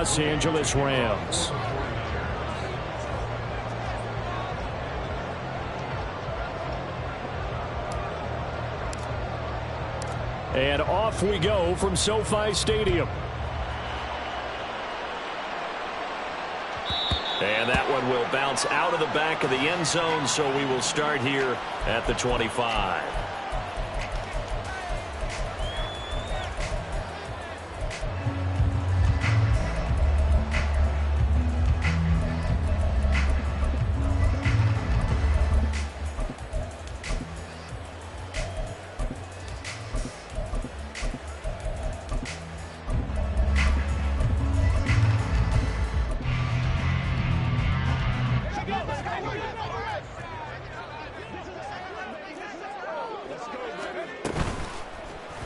Los Angeles Rams. And off we go from SoFi Stadium. And that one will bounce out of the back of the end zone, so we will start here at the 25.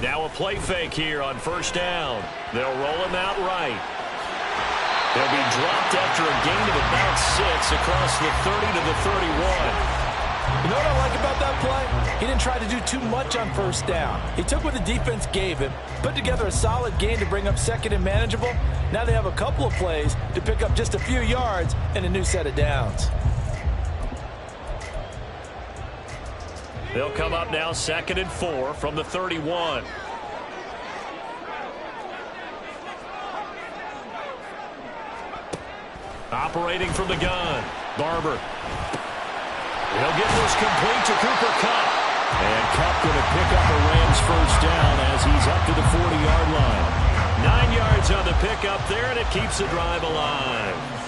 Now a play fake here on first down. They'll roll him out right. He'll be dropped after a gain of about 6 across the 30 to the 31. You know what I like about that play? He didn't try to do too much on first down. He took what the defense gave him, put together a solid gain to bring up second and manageable. Now they have a couple of plays to pick up just a few yards and a new set of downs. They'll come up now 2nd and 4 from the 31. Operating from the gun, Barber. He'll get this complete to Cooper Kupp. And Kupp going to pick up a Rams first down as he's up to the 40-yard line. 9 yards on the pickup there, and it keeps the drive alive.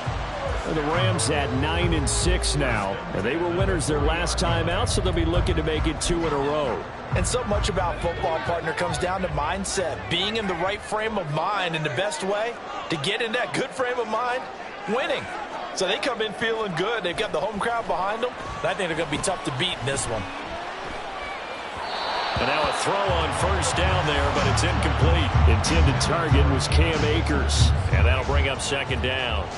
The Rams at 9-6 now, and they were winners their last time out, so they'll be looking to make it 2 in a row. And so much about football, partner, comes down to mindset. Being in the right frame of mind, and the best way to get in that good frame of mind, winning. So they come in feeling good. They've got the home crowd behind them. I think they're going to be tough to beat in this one. And now a throw on first down there, but it's incomplete. Intended target was Cam Akers, and that'll bring up 2nd down.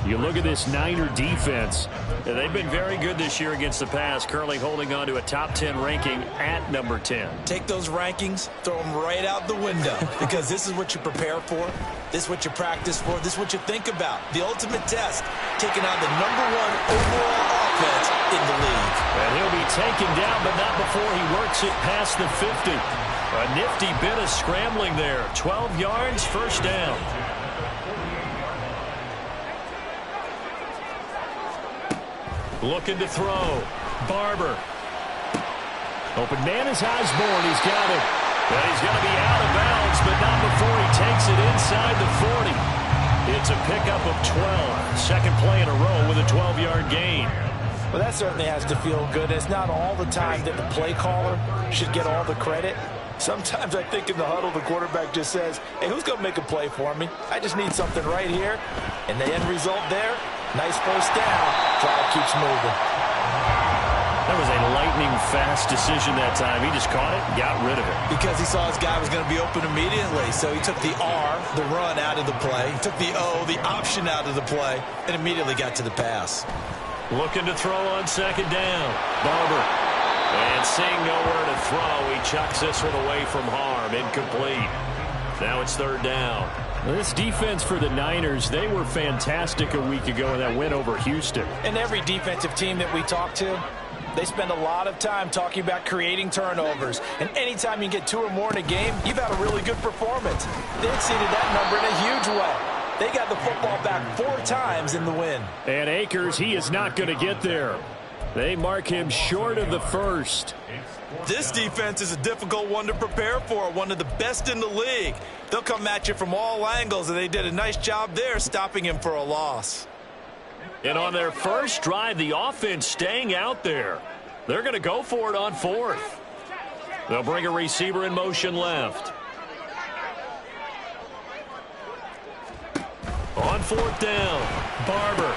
You look at this Niner defense. They've been very good this year against the pass, currently holding on to a top 10 ranking at number 10. Take those rankings, throw them right out the window, because this is what you prepare for. This is what you practice for. This is what you think about. The ultimate test, taking on the #1 overall offense in the league. And he'll be taken down, but not before he works it past the 50. A nifty bit of scrambling there. 12 yards, first down. Looking to throw. Barber. Open man is Osborne. He's got it. And he's going to be out of bounds, but not before he takes it inside the 40. It's a pickup of 12. Second play in a row with a 12-yard gain. Well, that certainly has to feel good. It's not all the time that the play caller should get all the credit. Sometimes I think in the huddle, the quarterback just says, hey, who's going to make a play for me? I just need something right here. And the end result there, nice first down. Drive keeps moving. That was a lightning-fast decision that time. He just caught it and got rid of it. Because he saw his guy was going to be open immediately. So he took the R, the run, out of the play. He took the O, the option, out of the play, and immediately got to the pass. Looking to throw on 2nd down. Barber. And seeing nowhere to throw, he chucks this one away from harm. Incomplete. Now it's 3rd down. Well, this defense for the Niners, they were fantastic a week ago in that win over Houston. And every defensive team that we talk to, they spend a lot of time talking about creating turnovers. And anytime you get 2 or more in a game, you've had a really good performance. They exceeded that number in a huge way. They got the football back 4 times in the win. And Akers, he is not going to get there. They mark him short of the first. This defense is a difficult one to prepare for, one of the best in the league. They'll come at you from all angles, and they did a nice job there stopping him for a loss. And on their first drive, the offense staying out there. They're going to go for it on 4th. They'll bring a receiver in motion left. On 4th down, Barber.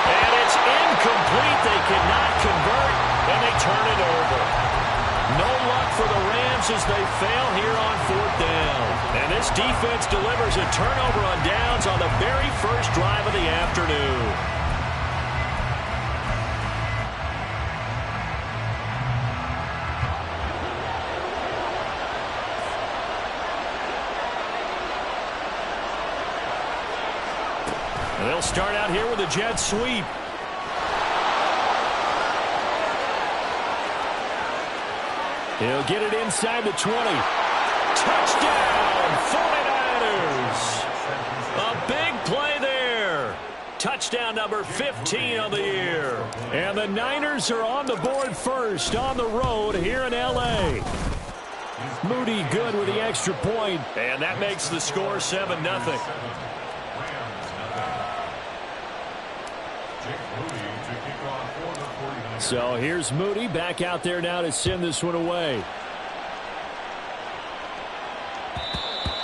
And it's incomplete. They cannot convert, and they turn it over. No luck for the Rams as they fail here on 4th down. And this defense delivers a turnover on downs on the very first drive of the afternoon. And they'll start out here with a jet sweep. He'll get it inside the 20. Touchdown, 49ers. A big play there. Touchdown number 15 of the year. And the Niners are on the board first on the road here in L.A. Moody good with the extra point. And that makes the score 7-0. So here's Moody back out there now to send this one away.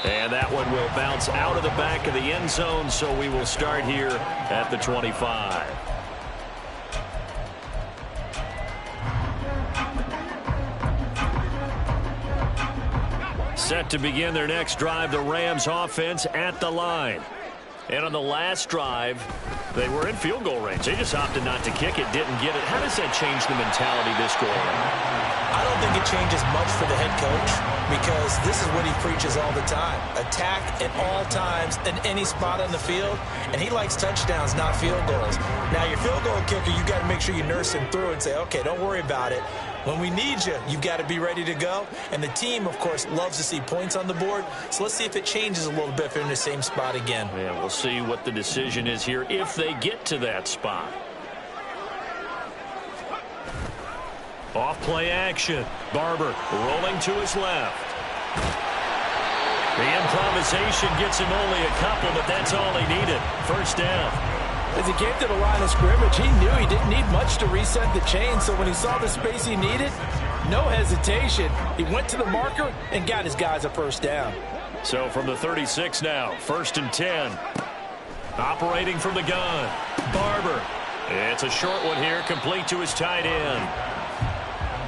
And that one will bounce out of the back of the end zone, so we will start here at the 25. Set to begin their next drive, the Rams offense at the line. And on the last drive, they were in field goal range. They just opted not to kick it, didn't get it. How does that change the mentality this go around? I don't think it changes much for the head coach because this is what he preaches all the time. Attack at all times in any spot on the field, and he likes touchdowns, not field goals. Now, your field goal kicker, you got to make sure you nurse him through and say, okay, don't worry about it. When we need you, you've got to be ready to go. And the team, of course, loves to see points on the board. So let's see if it changes a little bit if they're in the same spot again. Yeah, we'll see what the decision is here if they get to that spot. Off play action. Barber rolling to his left. The improvisation gets him only a couple, but that's all he needed. First down. As he came to the line of scrimmage, he knew he didn't need much to reset the chain. So when he saw the space he needed, no hesitation. He went to the marker and got his guys a first down. So from the 36 now, 1st and 10. Operating from the gun. Barber. It's a short one here, complete to his tight end.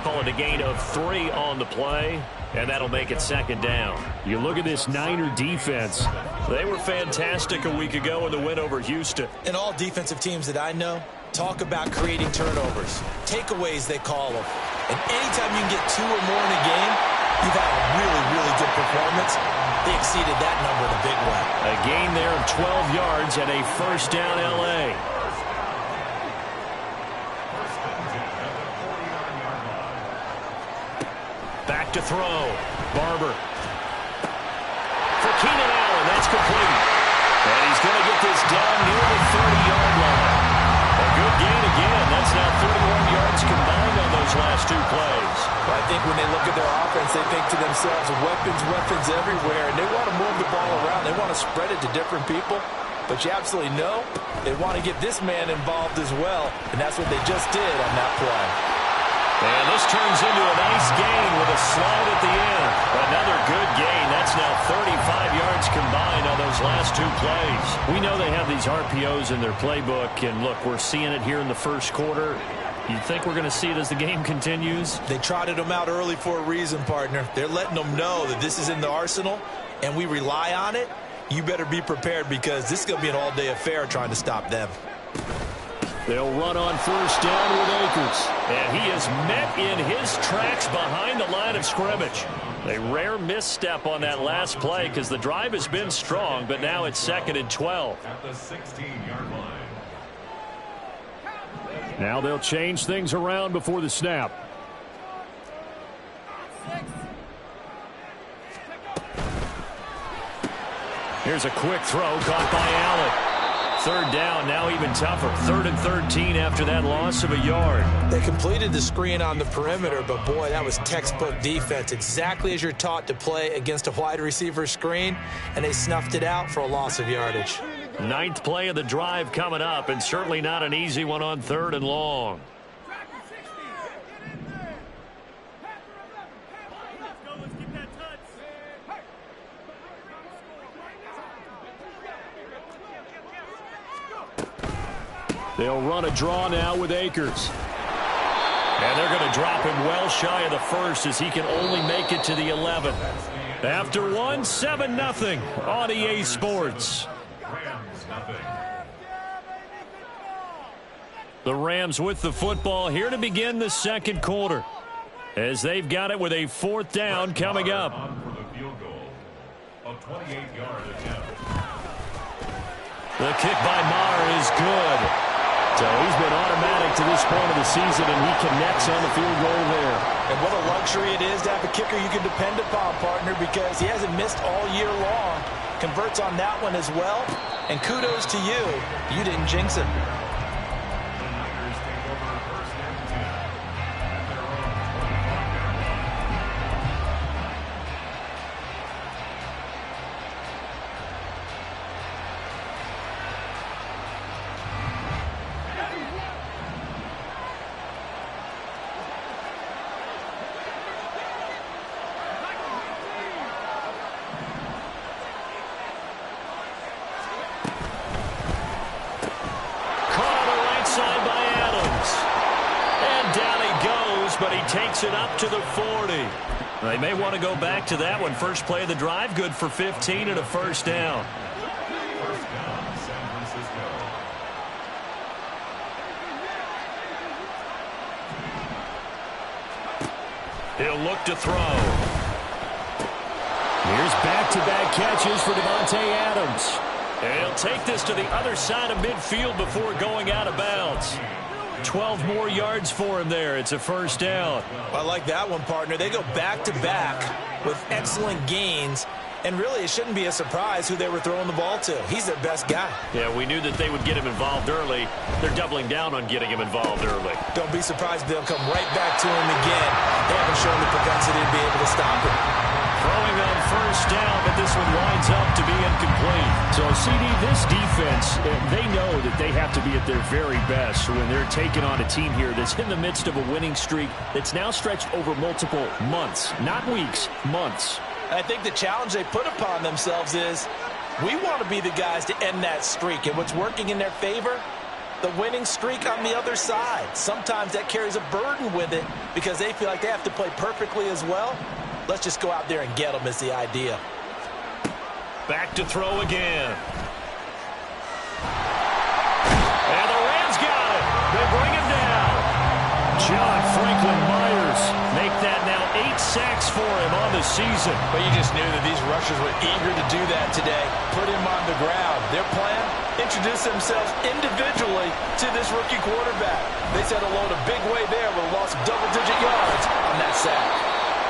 Call it a gain of 3 on the play, and that'll make it 2nd down. You look at this Niner defense. They were fantastic a week ago in the win over Houston. And all defensive teams that I know talk about creating turnovers. Takeaways, they call them. And anytime you can get 2 or more in a game, you've had a really, really good performance. They exceeded that number in a big way. A gain there of 12 yards and a first down L.A. Back to throw. Barber. For Keenan Allen, that's complete. And he's going to get this down near the 30-yard line. A good gain again. That's now 31 yards combined on those last 2 plays. Well, I think when they look at their offense, they think to themselves, weapons everywhere, and they want to move the ball around. They want to spread it to different people. But you absolutely know they want to get this man involved as well, and that's what they just did on that play. And this turns into a nice gain with a slide at the end. Another good gain. That's now 35 yards combined on those last 2 plays. We know they have these RPOs in their playbook, and look, we're seeing it here in the first quarter. You think we're going to see it as the game continues? They trotted them out early for a reason, partner. They're letting them know that this is in the arsenal, and we rely on it. You better be prepared because this is going to be an all-day affair trying to stop them. They'll run on first down with Akers. And he is met in his tracks behind the line of scrimmage. A rare misstep on that last play because the drive has been strong, but now it's 2nd and 12. At the 16-yard line. Now they'll change things around before the snap. Here's a quick throw caught by Allen. 3rd down, now even tougher. 3rd and 13 after that loss of a yard. They completed the screen on the perimeter, but boy, that was textbook defense. Exactly as you're taught to play against a wide receiver screen, and they snuffed it out for a loss of yardage. 9th play of the drive coming up, and certainly not an easy one on 3rd and long. They'll run a draw now with Akers. And they're going to drop him well shy of the 1st as he can only make it to the 11th. After 1, 7-0 on EA Sports. The Rams with the football here to begin the 2nd quarter as they've got it with a 4th down coming up. For the field goal, a 28-yard attempt. The kick by Maher is good. So he's been automatic to this point of the season, and he connects on the field goal there. And what a luxury it is to have a kicker you can depend upon, partner, because he hasn't missed all year long. Converts on that one as well. And kudos to you. You didn't jinx him. But he takes it up to the 40. They may want to go back to that one. First play of the drive, good for 15 and a first down. First down, San Francisco. He'll look to throw. Here's back-to-back catches for Davante Adams. And he'll take this to the other side of midfield before going out of bounds. 12 more yards for him there. It's a first down. I like that one, partner. They go back-to-back with excellent gains. And really, it shouldn't be a surprise who they were throwing the ball to. He's their best guy. Yeah, we knew that they would get him involved early. They're doubling down on getting him involved early. Don't be surprised they'll come right back to him again. They haven't shown the propensity to be able to stop him. Throwing on first down, but this one winds up to be incomplete. So, CD, this defense, they know that they have to be at their very best when they're taking on a team here that's in the midst of a winning streak that's now stretched over multiple months, not weeks, months. I think the challenge they put upon themselves is we want to be the guys to end that streak. And what's working in their favor? The winning streak on the other side. Sometimes that carries a burden with it because they feel like they have to play perfectly as well. Let's just go out there and get them is the idea. Back to throw again. And the Rams got it. They bring him down. John Franklin Myers make that now 8 sacks for him on the season. But you just knew that these rushers were eager to do that today. Put him on the ground. Their plan? Introduce themselves individually to this rookie quarterback. They said hello in a big way there with a loss of double-digit yards on that sack.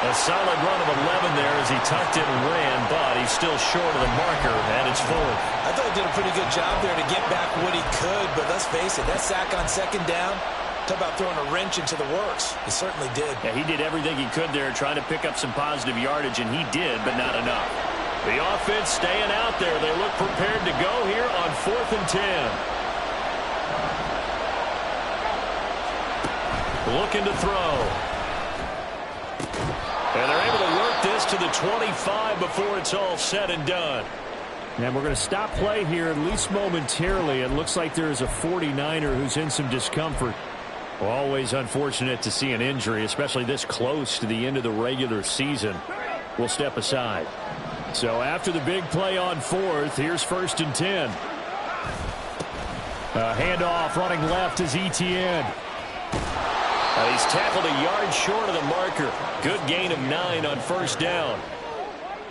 A solid run of 11 there as he tucked it and ran, but he's still short of the marker, and it's 4th. I thought he did a pretty good job there to get back what he could, but let's face it, that sack on second down, talk about throwing a wrench into the works. He certainly did. Yeah, he did everything he could there, trying to pick up some positive yardage, and he did, but not enough. The offense staying out there. They look prepared to go here on 4th and 10. Looking to throw. And they're able to work this to the 25 before it's all said and done. And we're going to stop play here, at least momentarily. It looks like there's a 49er who's in some discomfort. Well, always unfortunate to see an injury, especially this close to the end of the regular season. We'll step aside. So after the big play on 4th, here's 1st and 10. Handoff running left is Etienne. He's tackled a yard short of the marker. Good gain of 9 on first down.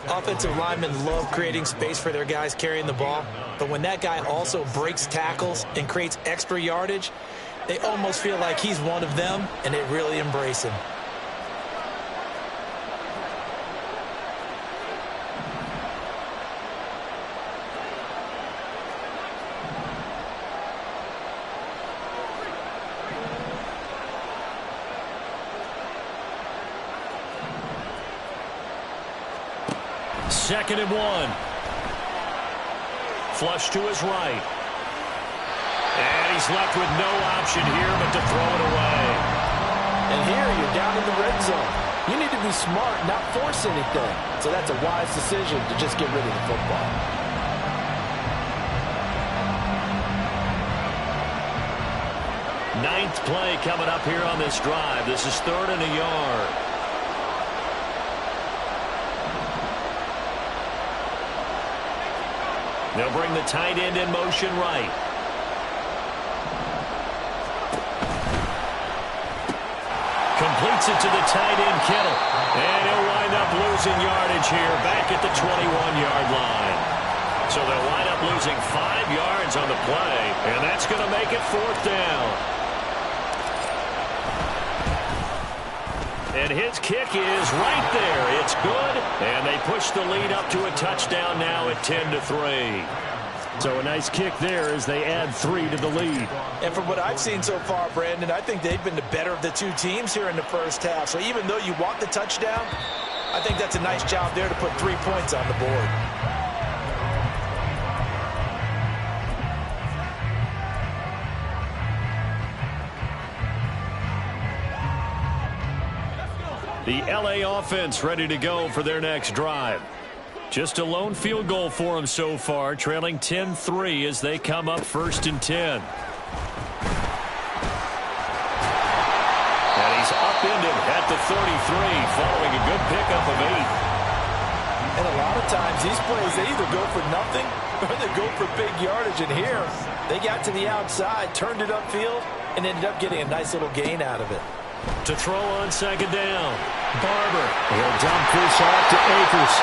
Offensive linemen love creating space for their guys carrying the ball. But when that guy also breaks tackles and creates extra yardage, they almost feel like he's one of them, and they really embrace him. Second and 1. Flush to his right. And he's left with no option here but to throw it away. And here you're down in the red zone. You need to be smart, not force anything. So that's a wise decision to just get rid of the football. Ninth play coming up here on this drive. This is 3rd and a yard. They'll bring the tight end in motion right. Completes it to the tight end, Kittle. And he'll wind up losing yardage here back at the 21-yard line. So they'll wind up losing 5 yards on the play, and that's going to make it 4th down. And his kick is right there. It's good, and they push the lead up to a touchdown now at 10-3. So a nice kick there as they add 3 to the lead. And from what I've seen so far, Brandon, I think they've been the better of the two teams here in the first half. So even though you want the touchdown, I think that's a nice job there to put 3 points on the board. The LA offense ready to go for their next drive. Just a lone field goal for them so far, trailing 10-3 as they come up 1st and 10. And he's upended at the 33 following a good pickup of 8. And a lot of times these plays, they either go for nothing or they go for big yardage. And here, they got to the outside, turned it upfield, and ended up getting a nice little gain out of it. To throw on 2nd down, Barber. He'll dump this off to Akers.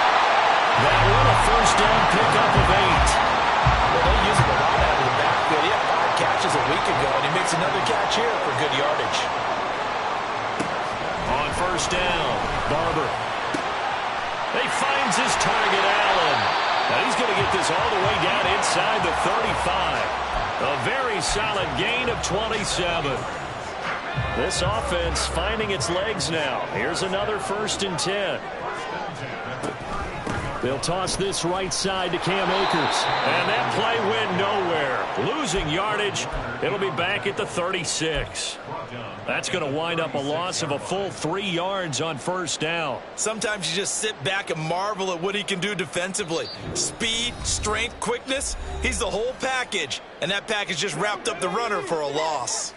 That one a 1st down pickup of 8. Well, they use it a lot out of the backfield. He had 5 catches a week ago, and he makes another catch here for good yardage. On 1st down, Barber. He finds his target, Allen. Now he's going to get this all the way down inside the 35. A very solid gain of 27. This offense finding its legs now. Here's another 1st and 10. They'll toss this right side to Cam Akers. And that play went nowhere. Losing yardage. It'll be back at the 36. That's going to wind up a loss of a full 3 yards on 1st down. Sometimes you just sit back and marvel at what he can do defensively. Speed, strength, quickness. He's the whole package. And that package just wrapped up the runner for a loss.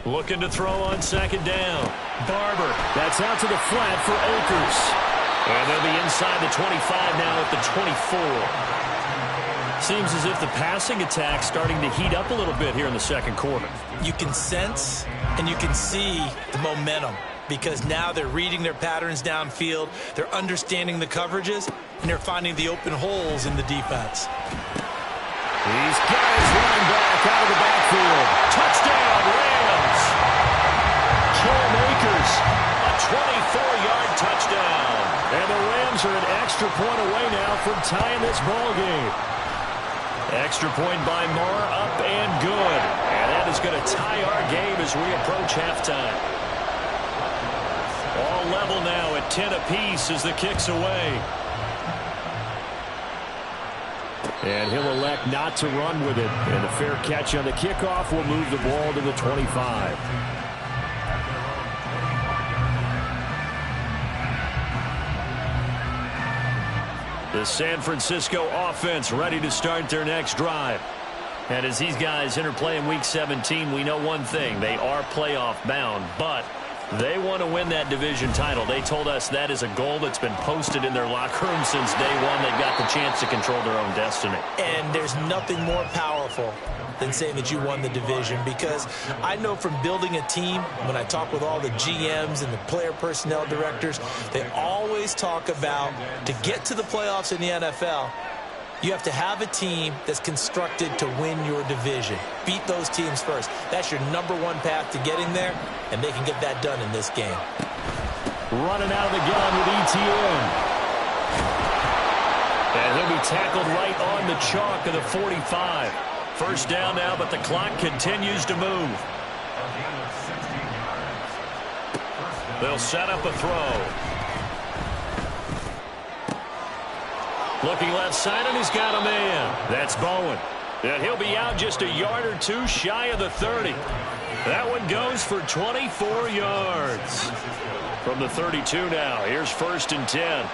Looking to throw on 2nd down. Barber. That's out to the flat for Akers. And they'll be inside the 25 now at the 24. Seems as if the passing attack's starting to heat up a little bit here in the 2nd quarter. You can sense and you can see the momentum because now they're reading their patterns downfield, they're understanding the coverages, and they're finding the open holes in the defense. He's got his running back out of the backfield. Touchdown, Rams! Cam Akers, a 24-yard touchdown. And the Rams are an extra point away now from tying this ball game. Extra point by Moore, up and good. And that is going to tie our game as we approach halftime. All level now at 10 apiece as the kick's away. And he'll elect not to run with it. And a fair catch on the kickoff will move the ball to the 25. The San Francisco offense ready to start their next drive. And as these guys interplay in Week 17, we know one thing. They are playoff bound, but they want to win that division title. They told us that is a goal that's been posted in their locker room since day one. They've got the chance to control their own destiny. And there's nothing more powerful than saying that you won the division, because I know from building a team, when I talk with all the GMs and the player personnel directors, they always talk about to get to the playoffs in the NFL, you have to have a team that's constructed to win your division. Beat those teams first. That's your #1 path to getting there, and they can get that done in this game. Running out of the gun with ETN. And he'll be tackled right on the chalk of the 45. 1st down now, but the clock continues to move. They'll set up a throw. Looking left side, and he's got a man. That's Bowen. And he'll be out just a yard or two shy of the 30. That one goes for 24 yards. From the 32 now, here's 1st and 10.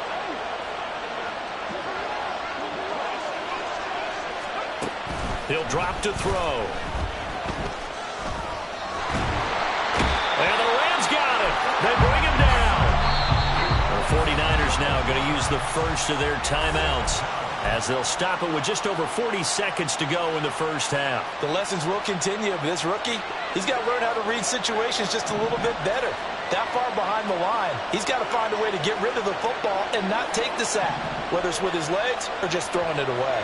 He'll drop to throw. And the Rams got it. They bring him down. The 49ers now going to use the first of their timeouts as they'll stop it with just over 40 seconds to go in the first half. The lessons will continue, but this rookie, he's got to learn how to read situations just a little bit better. That far behind the line, he's got to find a way to get rid of the football and not take the sack, whether it's with his legs or just throwing it away.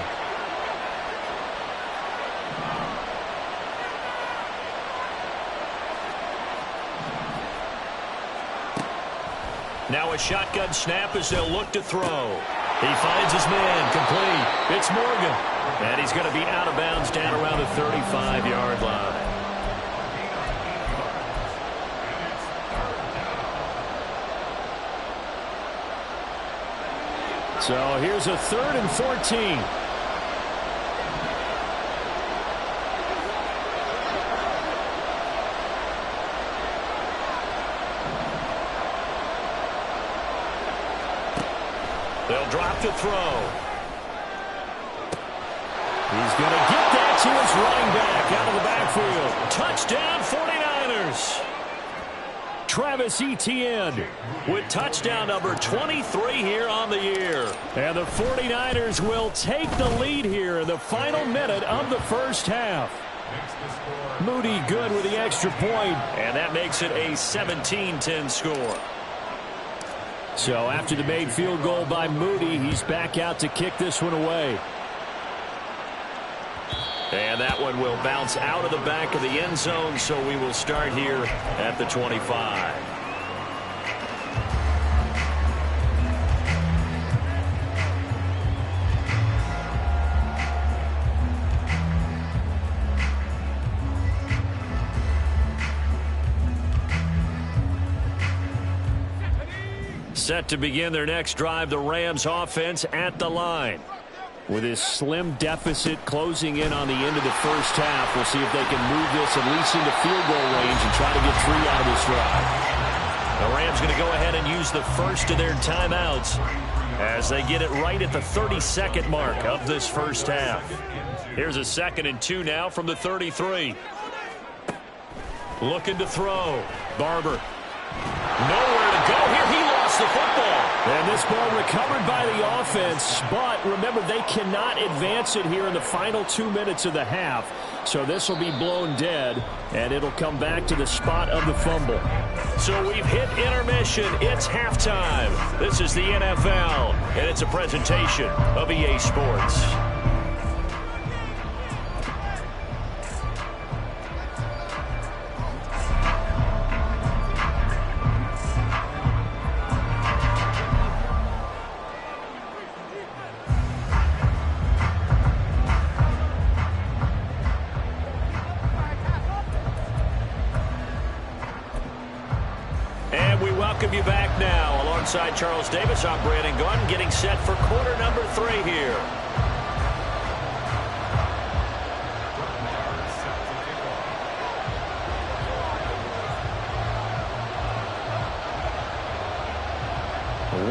Now a shotgun snap as they'll look to throw. He finds his man, complete. It's Morgan. And he's going to be out of bounds down around the 35-yard line. So here's a 3rd and 14. They'll drop to throw. He's going to get that to his running back out of the backfield. Touchdown 49ers. Travis Etienne with touchdown number 23 here on the year. And the 49ers will take the lead here in the final minute of the first half. Moody good with the extra point, and that makes it a 17-10 score. So after the made field goal by Moody, he's back out to kick this one away. And that one will bounce out of the back of the end zone, so we will start here at the 25. Set to begin their next drive, the Rams offense at the line. With his slim deficit closing in on the end of the first half, we'll see if they can move this at least into field goal range and try to get 3 out of this drive. The Rams going to go ahead and use the first of their timeouts as they get it right at the 32nd mark of this first half. Here's a 2nd and 2 now from the 33. Looking to throw. Barber. Nowhere to go here. He lost the football. And this ball recovered by the offense, but remember, they cannot advance it here in the final 2 minutes of the half. So this will be blown dead, and it'll come back to the spot of the fumble. So we've hit intermission. It's halftime. This is the NFL, and it's a presentation of EA Sports. Welcome you back now. Alongside Charles Davis, I'm Brandon Gordon, getting set for quarter number 3 here.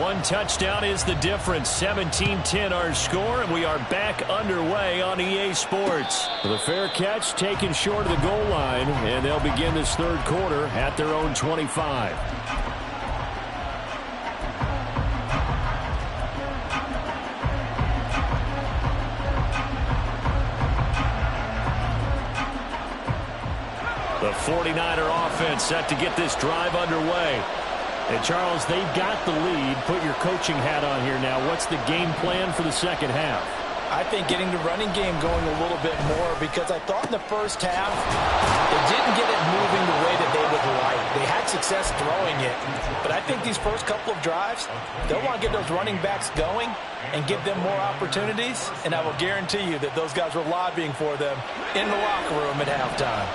One touchdown is the difference. 17-10 our score, and we are back underway on EA Sports. The fair catch taken short of the goal line, and they'll begin this third quarter at their own 25. The 49er offense set to get this drive underway. And, Charles, they've got the lead. Put your coaching hat on here now. What's the game plan for the second half? I think getting the running game going a little bit more, because I thought in the first half they didn't get it moving the way that they would like. They had success throwing it. But I think these first couple of drives, they'll want to get those running backs going and give them more opportunities. And I will guarantee you that those guys were lobbying for them in the locker room at halftime.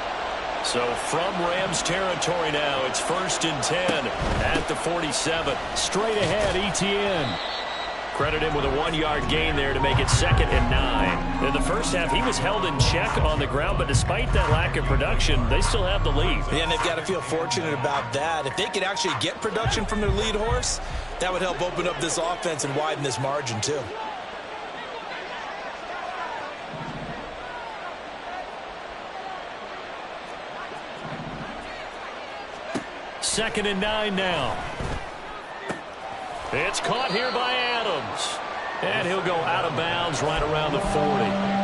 So from Rams territory now, it's 1st and 10 at the 47. Straight ahead, Etienne. Credit him with a 1-yard gain there to make it 2nd and 9. In the first half, he was held in check on the ground, but despite that lack of production, they still have the lead. Yeah, and they've got to feel fortunate about that. If they could actually get production from their lead horse, that would help open up this offense and widen this margin too. Second and 9 now. It's caught here by Adams. And he'll go out of bounds right around the 40.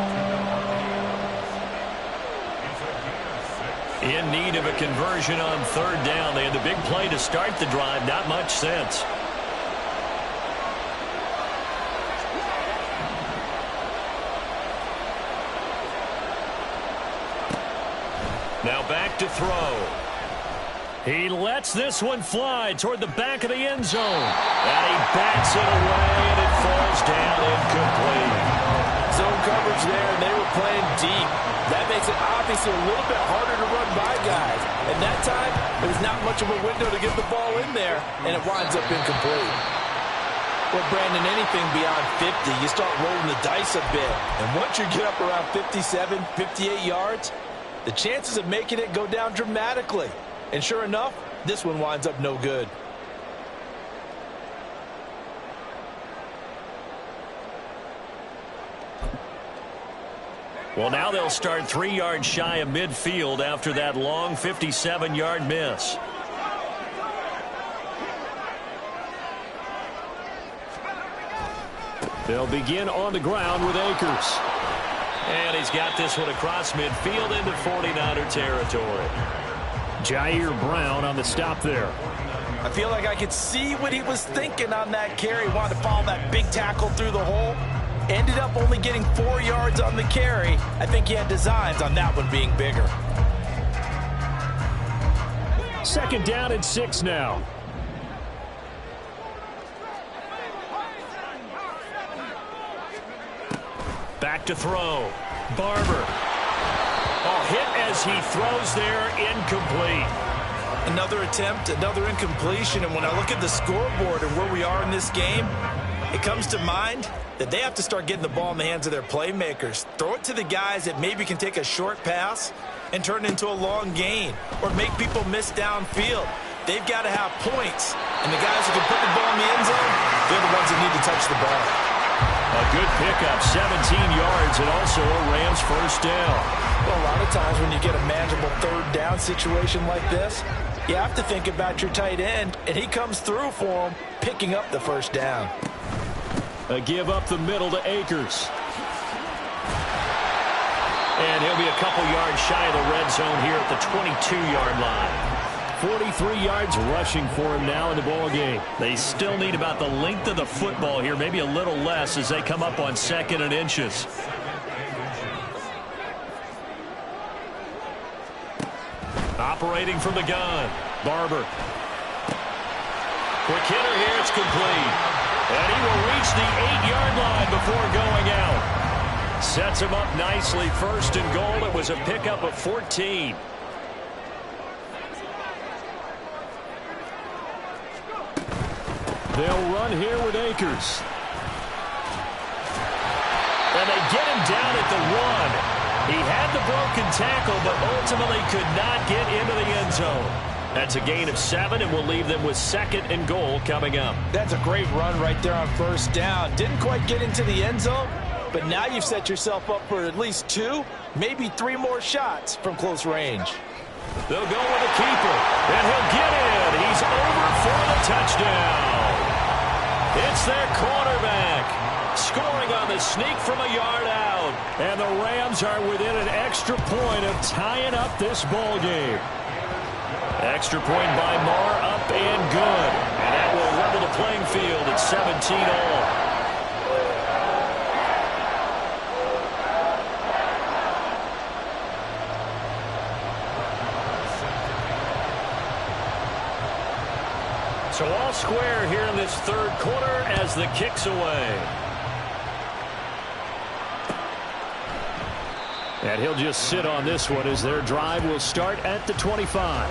In need of a conversion on third down. They had the big play to start the drive. Not much sense. Now back to throw. He lets this one fly toward the back of the end zone. And he bats it away, and it falls down incomplete. Zone coverage there, and they were playing deep. That makes it obviously a little bit harder to run by guys. And that time, there was not much of a window to get the ball in there, and it winds up incomplete. Well, Brandon, anything beyond 50, you start rolling the dice a bit. And once you get up around 57, 58 yards, the chances of making it go down dramatically. And sure enough, this one winds up no good. Well, now they'll start 3 yards shy of midfield after that long 57-yard miss. They'll begin on the ground with Akers. And he's got this one across midfield into 49er territory. Jair Brown on the stop there. I feel like I could see what he was thinking on that carry. Wanted to follow that big tackle through the hole. Ended up only getting 4 yards on the carry. I think he had designs on that one being bigger. Second down and 6 now. Back to throw. Barber. Oh, hit as he throws there, incomplete. Another attempt, another incompletion, and when I look at the scoreboard and where we are in this game, it comes to mind that they have to start getting the ball in the hands of their playmakers. Throw it to the guys that maybe can take a short pass and turn it into a long gain or make people miss downfield. They've got to have points, and the guys who can put the ball in the end zone, they're the ones that need to touch the ball. A good pickup, 17 yards, and also a Rams first down. Well, a lot of times when you get a manageable third down situation like this, you have to think about your tight end, and he comes through for him, picking up the first down. A give up the middle to Akers. And he'll be a couple yards shy of the red zone here at the 22-yard line. 43 yards rushing for him now in the ball game. They still need about the length of the football here, maybe a little less as they come up on 2nd and inches. Operating from the gun, Barber. Quick hitter here, it's complete. And he will reach the 8-yard line before going out. Sets him up nicely, 1st and goal. It was a pickup of 14. They'll run here with Akers. And they get him down at the 1. He had the broken tackle, but ultimately could not get into the end zone. That's a gain of 7, and we'll leave them with 2nd and goal coming up. That's a great run right there on first down. Didn't quite get into the end zone, but now you've set yourself up for at least 2, maybe 3 more shots from close range. They'll go with a keeper, and he'll get in. He's over for the touchdown. It's their quarterback, scoring on the sneak from a yard out. And the Rams are within an extra point of tying up this ball game. Extra point by Marr, up and good. And that will level the playing field at 17 all. So all square here in this third quarter as the kick's away. And he'll just sit on this one as their drive will start at the 25.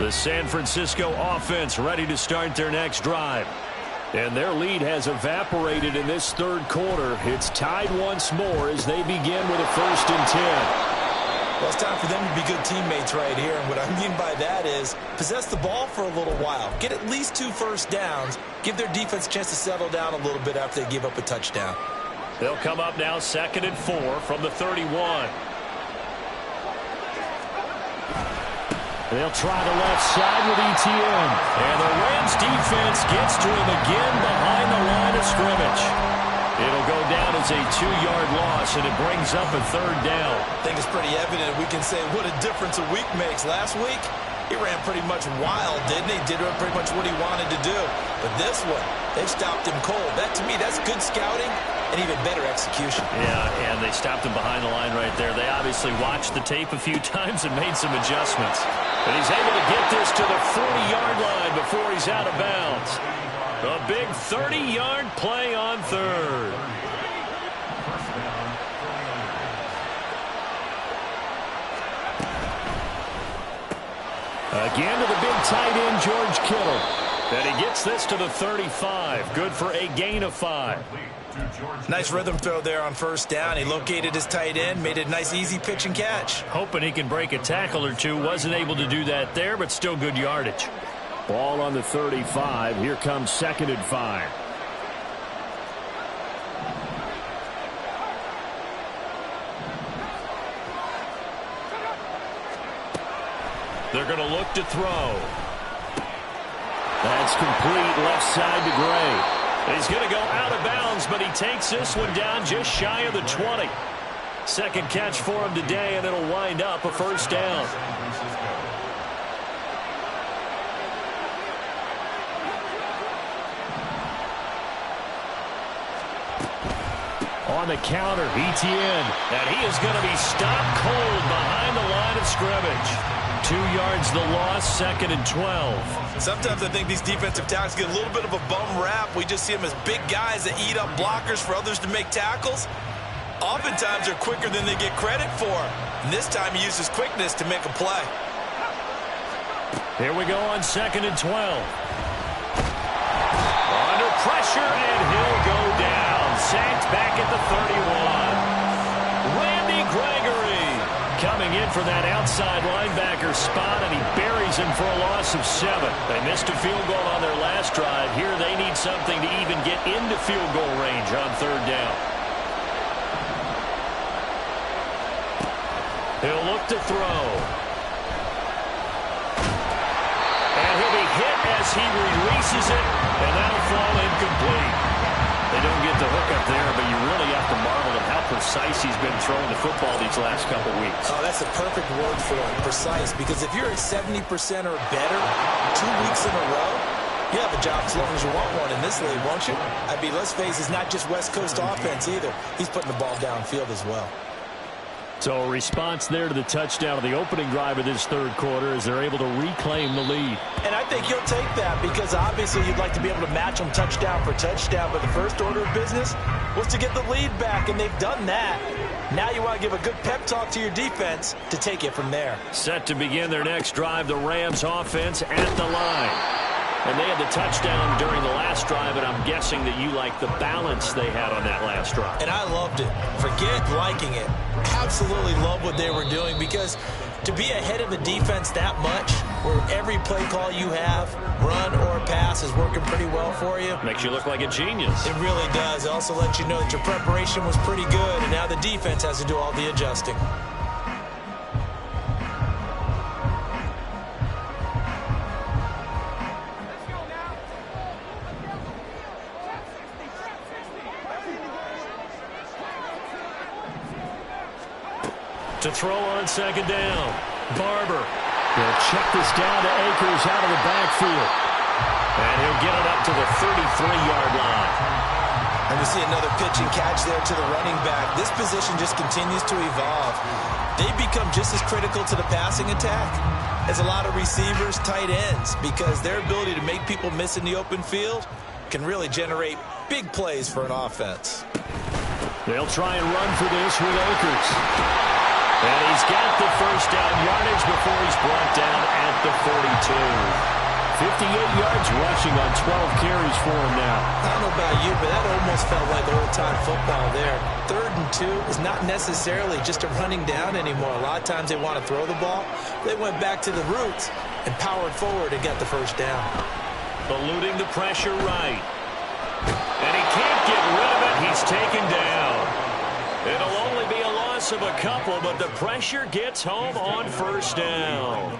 The San Francisco offense ready to start their next drive. And their lead has evaporated in this third quarter. It's tied once more as they begin with a 1st and 10. Well, it's time for them to be good teammates right here. And what I mean by that is possess the ball for a little while. Get at least 2 first downs. Give their defense a chance to settle down a little bit after they give up a touchdown. They'll come up now 2nd and 4 from the 31. They'll try the left side with ETN. And the Rams defense gets to him again behind the line of scrimmage. It'll go down as a 2-yard loss, and it brings up a 3rd down. I think it's pretty evident. We can say what a difference a week makes. Last week, he ran pretty much wild, didn't he? Did pretty much what he wanted to do. But this one, they stopped him cold. That, to me, that's good scouting and even better execution. Yeah, and they stopped him behind the line right there. They obviously watched the tape a few times and made some adjustments. But he's able to get this to the 40-yard line before he's out of bounds. A big 30-yard play on 3rd. Again to the big tight end, George Kittle. And he gets this to the 35. Good for a gain of 5. Nice rhythm throw there on 1st down. He located his tight end, made it a nice, easy pitch and catch. Hoping he can break a tackle or two. Wasn't able to do that there, but still good yardage. Ball on the 35. Here comes 2nd and 5. They're going to look to throw. That's complete left side to Gray. He's going to go out of bounds, but he takes this one down just shy of the 20. 2nd catch for him today, and it'll wind up a 1st down. On the counter, ETN, and he is going to be stopped cold behind the line of scrimmage. 2 yards the loss, 2nd and 12. Sometimes I think these defensive tackles get a little bit of a bum rap. We just see them as big guys that eat up blockers for others to make tackles. Oftentimes they're quicker than they get credit for. And this time he uses quickness to make a play. Here we go on 2nd and 12. Under pressure, and he'll go down. Sacked back at the 31. Randy Gregory coming in for that outside linebacker spot, and he buries him for a loss of 7. They missed a field goal on their last drive. Here they need something to even get into field goal range on 3rd down. He'll look to throw. And he'll be hit as he releases it, and that'll fall incomplete. They don't get the hook up there, but you really have to marvel at how precise he's been throwing the football these last couple weeks. Oh, that's the perfect word for it, precise, because if you're at 70% or better 2 weeks in a row, you have a job as long as you want one in this league, won't you? I mean, let's face it, it's not just West Coast offense either. He's putting the ball downfield as well. So a response there to the touchdown of the opening drive of this 3rd quarter as they're able to reclaim the lead. And I think he'll take that because obviously you'd like to be able to match them touchdown for touchdown, but the first order of business was to get the lead back, and they've done that. Now you want to give a good pep talk to your defense to take it from there. Set to begin their next drive, the Rams offense at the line. And they had the touchdown during the last drive, and I'm guessing that you like the balance they had on that last drive. And I loved it. Forget liking it. Absolutely love what they were doing, because to be ahead of the defense that much, where every play call you have, run or pass, is working pretty well for you. Makes you look like a genius. It really does. It also lets you know that your preparation was pretty good, and now the defense has to do all the adjusting. To throw on 2nd down. Barber. They'll check this down to Akers out of the backfield. And he'll get it up to the 33-yard line. And we see another pitch and catch there to the running back. This position just continues to evolve. They become just as critical to the passing attack as a lot of receivers, tight ends, because their ability to make people miss in the open field can really generate big plays for an offense. They'll try and run for this with Akers. And he's got the first down yardage before he's brought down at the 42. 58 yards rushing on 12 carries for him now. I don't know about you, but that almost felt like old-time football there. 3rd and 2 is not necessarily just a running down anymore. A lot of times they want to throw the ball. They went back to the roots and powered forward and got the first down. Eluding the pressure right. And he can't get rid of it. He's taken down. It'll only be a loss of a couple, but the pressure gets home on first down.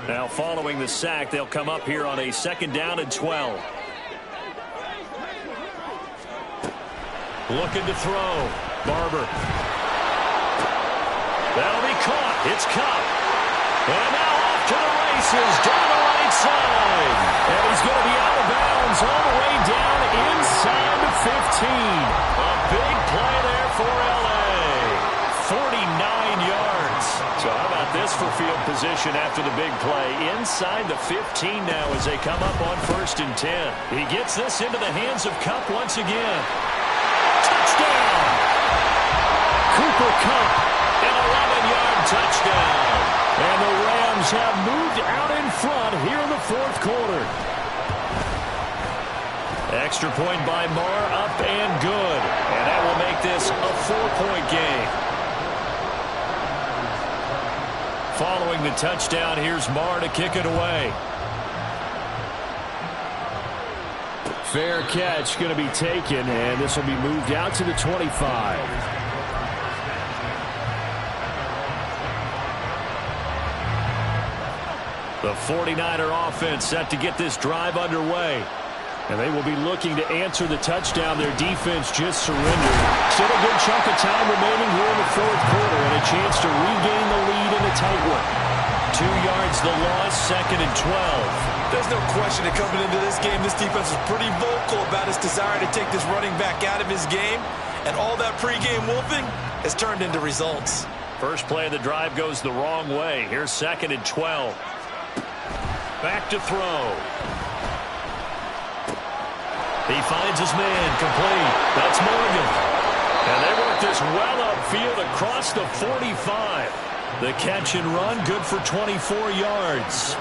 Now following the sack, they'll come up here on a 2nd down and 12. Looking to throw. Barber. That'll be caught. It's Cup. And now off to the races down the right side. And he's going to be out of bounds all the way down inside the 15. A big play there for LA. 49 yards. So how about this for field position after the big play? Inside the 15 now as they come up on 1st and 10. He gets this into the hands of Cup once again. Touchdown! Cooper Kupp, an 11-yard touchdown. And the Rams have moved out in front here in the 4th quarter. Extra point by Marr, up and good. And that will make this a 4-point game. Following the touchdown, here's Marr to kick it away. Fair catch going to be taken, and this will be moved out to the 25. The 49er offense set to get this drive underway. And they will be looking to answer the touchdown. Their defense just surrendered. Still a good chunk of time remaining here in the 4th quarter, and a chance to regain the lead in a tight one. 2 yards the loss, 2nd and 12. There's no question that coming into this game, this defense is pretty vocal about its desire to take this running back out of his game. And all that pregame wolfing has turned into results. First play of the drive goes the wrong way. Here's 2nd and 12. Back to throw. He finds his man, complete. That's Morgan. And they work this well upfield across the 45. The catch and run, good for 24 yards.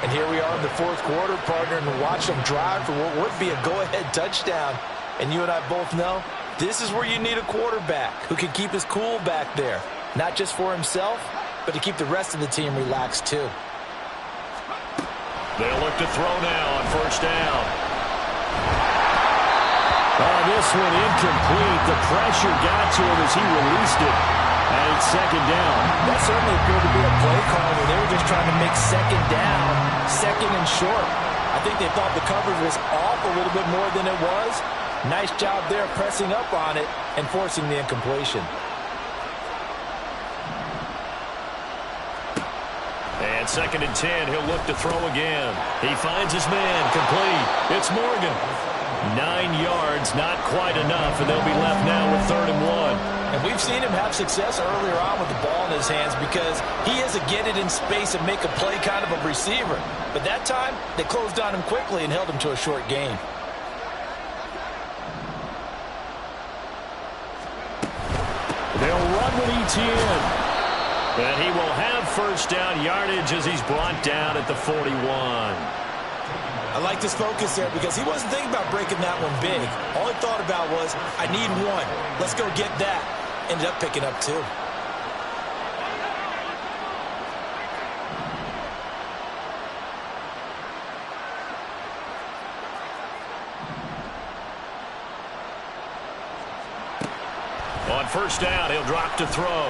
And here we are in the 4th quarter, partner, and watch them drive for what would be a go-ahead touchdown. And you and I both know this is where you need a quarterback who can keep his cool back there. Not just for himself, but to keep the rest of the team relaxed too. They'll look to throw now on 1st down. This one incomplete. The pressure got to him as he released it. And it's 2nd down. That certainly appeared to be a play call where they were just trying to make 2nd down, 2nd and short. I think they thought the coverage was off a little bit more than it was. Nice job there pressing up on it and forcing the incompletion. And 2nd and 10, he'll look to throw again. He finds his man, complete. It's Morgan. 9 yards, not quite enough, and they'll be left now with 3rd and 1. And we've seen him have success earlier on with the ball in his hands because he is a get it in space and make a play kind of a receiver. But that time, they closed on him quickly and held him to a short gain. They'll run with ETN. And he will have 1st down yardage as he's brought down at the 41. I like this focus there because he wasn't thinking about breaking that one big. All he thought about was, I need one. Let's go get that. Ended up picking up 2. On 1st down, he'll drop to throw.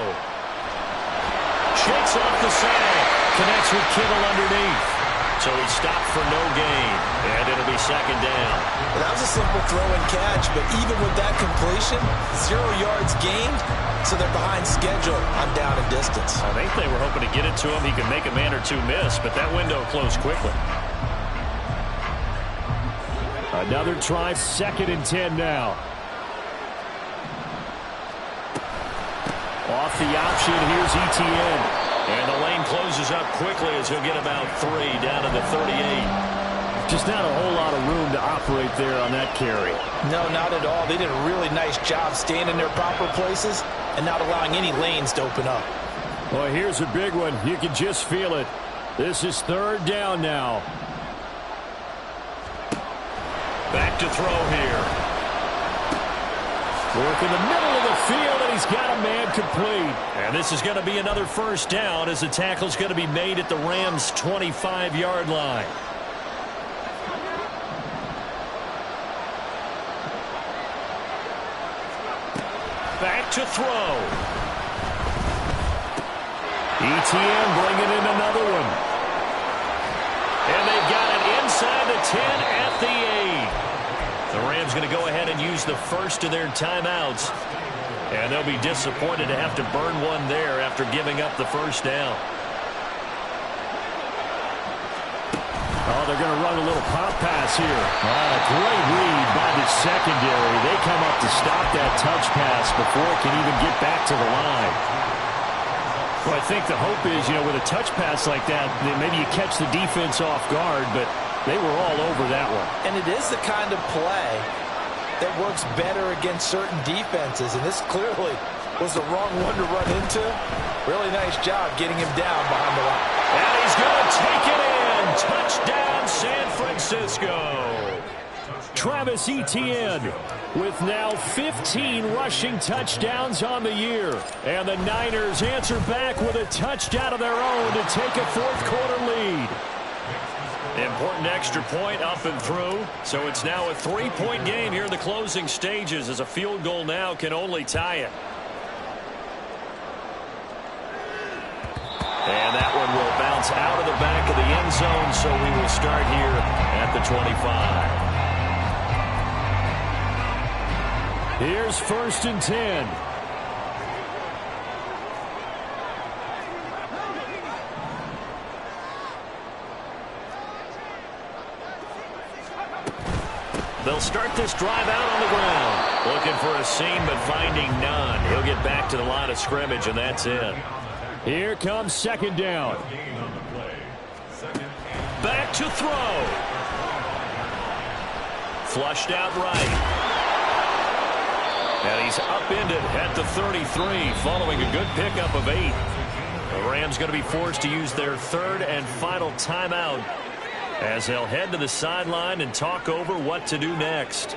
Shakes off the side. Connects with Kittle underneath. So he stopped for no gain, and it'll be 2nd down. Well, that was a simple throw and catch, but even with that completion, 0 yards gained, so they're behind schedule on down and distance. I think they were hoping to get it to him. He could make a man or two miss, but that window closed quickly. Another try, 2nd and 10 now. Off the option, here's ETN. And the lane closes up quickly as he'll get about 3 down to the 38. Just not a whole lot of room to operate there on that carry. No, not at all. They did a really nice job staying in their proper places and not allowing any lanes to open up. Well, here's a big one. You can just feel it. This is 3rd down now. Back to throw here. Work in the middle of the field, and he's got a man complete. And this is going to be another 1st down as the tackle's going to be made at the Rams' 25-yard line. Back to throw. ETN bringing in another one. And they've got it inside the 10 at the 8. The Rams going to go ahead and use the first of their timeouts. And they'll be disappointed to have to burn one there after giving up the first down. Oh, they're going to run a little pop pass here. A great read by the secondary. They come up to stop that touch pass before it can even get back to the line. Well, I think the hope is, with a touch pass like that, maybe you catch the defense off guard, but they were all over that one. And it is the kind of play that works better against certain defenses, and this clearly was the wrong one to run into. Really nice job getting him down behind the line. And he's going to take it in. Touchdown, San Francisco. Travis Etienne with now 15 rushing touchdowns on the year. And the Niners answer back with a touchdown of their own to take a fourth-quarter lead. Important extra point up and through. So it's now a 3-point game here in the closing stages, as a field goal now can only tie it. And that one will bounce out of the back of the end zone, so we will start here at the 25. Here's 1st and 10. They'll start this drive out on the ground. Looking for a seam, but finding none. He'll get back to the line of scrimmage, and that's it. Here comes 2nd down. Back to throw. Flushed out right. And he's upended at the 33, following a good pickup of 8. The Rams going to be forced to use their 3rd and final timeout, as they'll head to the sideline and talk over what to do next.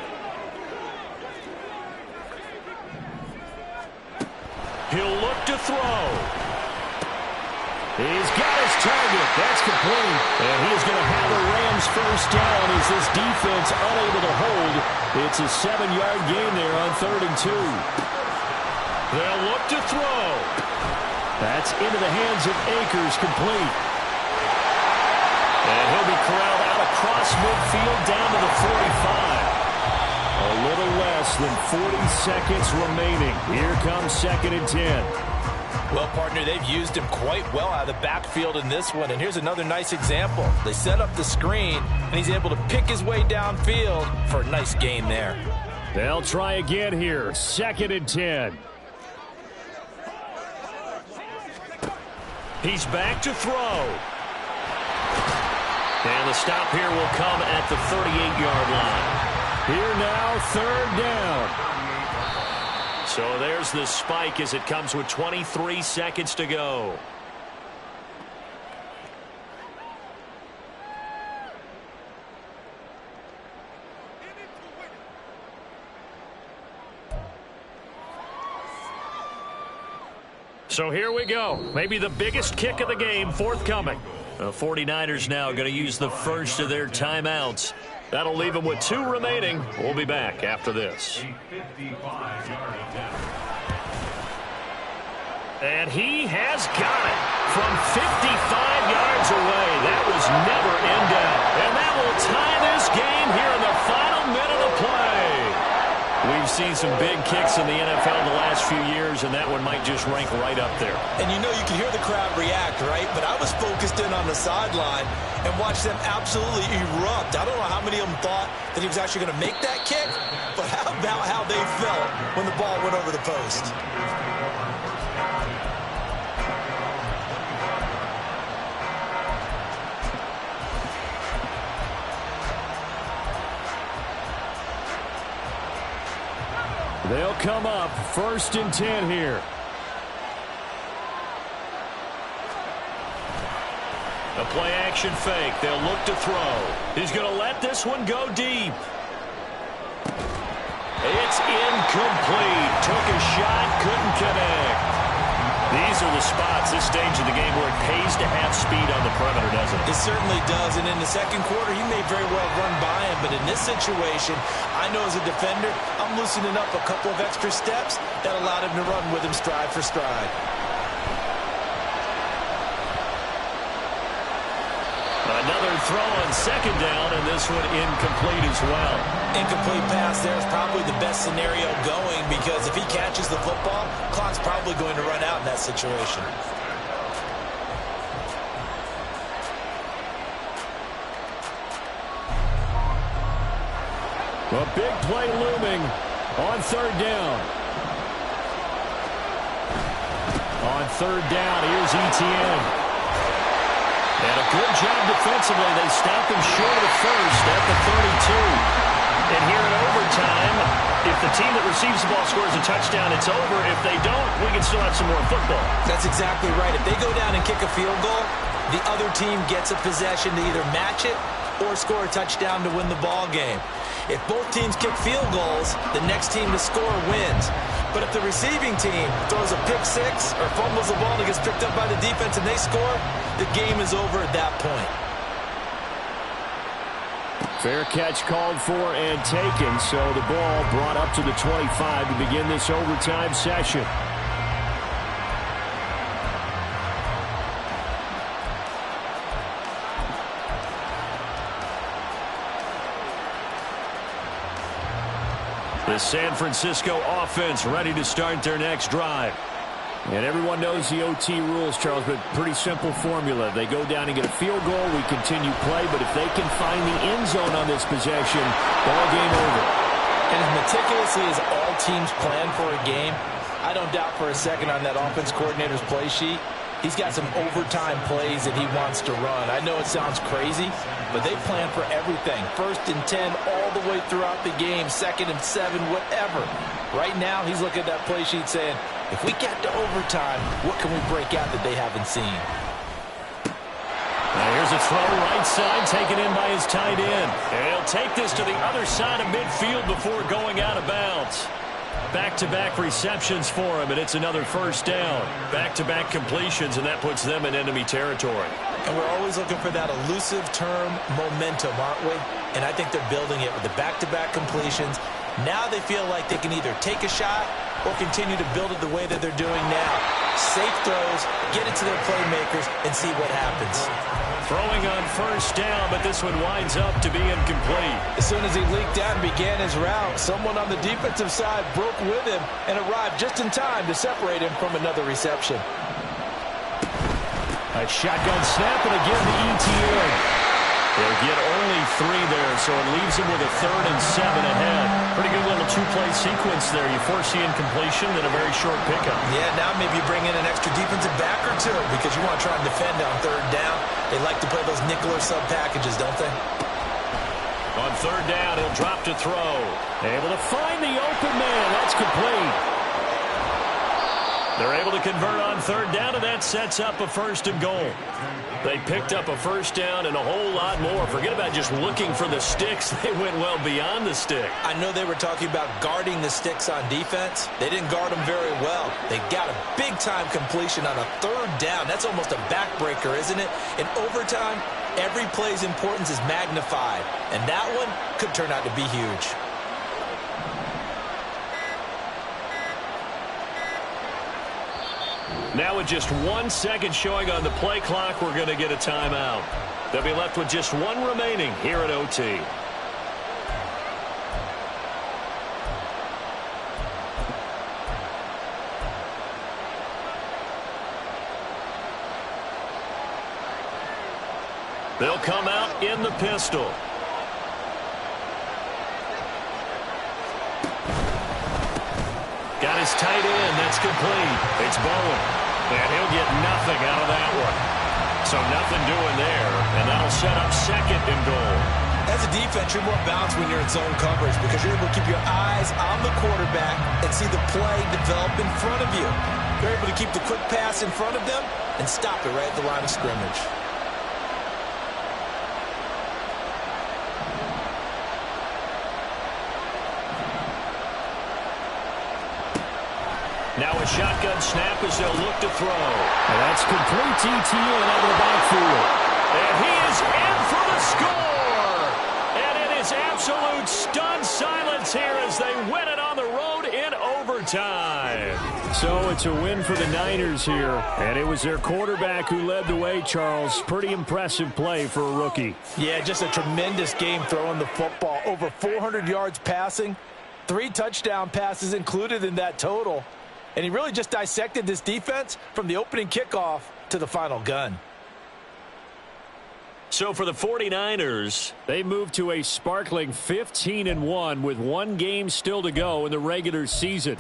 He'll look to throw. He's got his target. That's complete. And he's going to have a Rams first down as this defense unable to hold. It's a 7-yard gain there on 3rd and 2. They'll look to throw. That's into the hands of Akers, complete. And he'll be corralled out across midfield down to the 45. A little less than 40 seconds remaining. Here comes 2nd and 10. Well, partner, they've used him quite well out of the backfield in this one. And here's another nice example. They set up the screen, and he's able to pick his way downfield for a nice gain there. They'll try again here. 2nd and 10. He's back to throw. And the stop here will come at the 38-yard line. Here now, 3rd down. So there's the spike as it comes with 23 seconds to go. So here we go. Maybe the biggest kick of the game forthcoming. The 49ers now going to use the first of their timeouts. That'll leave them with 2 remaining. We'll be back after this. And he has got it from 55 yards away. That was never in doubt. And that will tie this game here in the final minute of play. We've seen some big kicks in the NFL the last few years, and that one might just rank right up there. And you can hear the crowd react, right? But I was focused in on the sideline and watched them absolutely erupt. I don't know how many of them thought that he was actually going to make that kick, but how about how they felt when the ball went over the post? They'll come up 1st and 10 here. A play action fake. They'll look to throw. He's going to let this one go deep. It's incomplete. Took a shot, couldn't connect. These are the spots, this stage of the game, where it pays to have speed on the perimeter, doesn't it? It certainly does, and in the second quarter, he may very well run by him, but in this situation, I know as a defender, I'm loosening up a couple of extra steps that allowed him to run with him stride for stride. Another throw on second down, and this one incomplete as well. Incomplete pass there is probably the best scenario going, because if he catches the football, clock's probably going to run out in that situation. A big play looming on third down. On third down, here's Etienne. And a good job defensively. They stop him short of the first at the 32. And here in overtime, if the team that receives the ball scores a touchdown, it's over. If they don't, we can still have some more football. That's exactly right. If they go down and kick a field goal, the other team gets a possession to either match it or score a touchdown to win the ball game. If both teams kick field goals, the next team to score wins. But if the receiving team throws a pick six or fumbles the ball and gets picked up by the defense and they score, the game is over at that point. Fair catch called for and taken, so the ball brought up to the 25 to begin this overtime session. The San Francisco offense ready to start their next drive. And everyone knows the OT rules, Charles, but pretty simple formula. They go down and get a field goal, we continue play, but if they can find the end zone on this possession, ball game over. And as meticulously as all teams plan for a game, I don't doubt for a second on that offense coordinator's play sheet, he's got some overtime plays that he wants to run. I know it sounds crazy, but they plan for everything. 1st and 10 all the way throughout the game, 2nd and 7, whatever. Right now, he's looking at that play sheet saying, if we get to overtime, what can we break out that they haven't seen? Now here's a throw right side, taken in by his tight end. And he'll take this to the other side of midfield before going out of bounds. Back-to-back receptions for him, and it's another first down. Back-to-back completions, and that puts them in enemy territory. And we're always looking for that elusive term momentum, aren't we? And I think they're building it with the back-to-back completions. Now they feel like they can either take a shot or continue to build it the way that they're doing now. Safe throws, get it to their playmakers, and see what happens. Throwing on first down, but this one winds up to be incomplete. As soon as he leaked out and began his route, someone on the defensive side broke with him and arrived just in time to separate him from another reception. A shotgun snap, and again to Etienne. They'll get only 3 there, so it leaves them with a 3rd and 7 ahead. Pretty good little two-play sequence there. You force the incompletion, then a very short pickup. Yeah, now maybe you bring in an extra defensive back or two because you want to try and defend on 3rd down. They like to play those nickel or sub packages, don't they? On 3rd down, he'll drop to throw. Able to find the open man. That's complete. They're able to convert on 3rd down, and that sets up a 1st and goal. They picked up a first down and a whole lot more. Forget about just looking for the sticks. They went well beyond the stick. I know they were talking about guarding the sticks on defense. They didn't guard them very well. They got a big-time completion on a 3rd down. That's almost a backbreaker, isn't it? In overtime, every play's importance is magnified, and that one could turn out to be huge. Now with just 1 second showing on the play clock, we're going to get a timeout. They'll be left with just 1 remaining here at OT. They'll come out in the pistol. Got his tight end. That's complete. It's Bowen. And he'll get nothing out of that one. So nothing doing there. And that'll set up 2nd and goal. As a defense, you're more balanced when you're in zone coverage because you're able to keep your eyes on the quarterback and see the play develop in front of you. You're able to keep the quick pass in front of them and stop it right at the line of scrimmage. Now a shotgun snap as they'll look to throw. And that's complete TTN out of the backfield. And he is in for the score. And it is absolute stunned silence here as they win it on the road in overtime. So it's a win for the Niners here. And it was their quarterback who led the way, Charles. Pretty impressive play for a rookie. Yeah, just a tremendous game throwing the football. Over 400 yards passing. 3 touchdown passes included in that total. And he really just dissected this defense from the opening kickoff to the final gun. So for the 49ers, they move to a sparkling 15-1 with 1 game still to go in the regular season.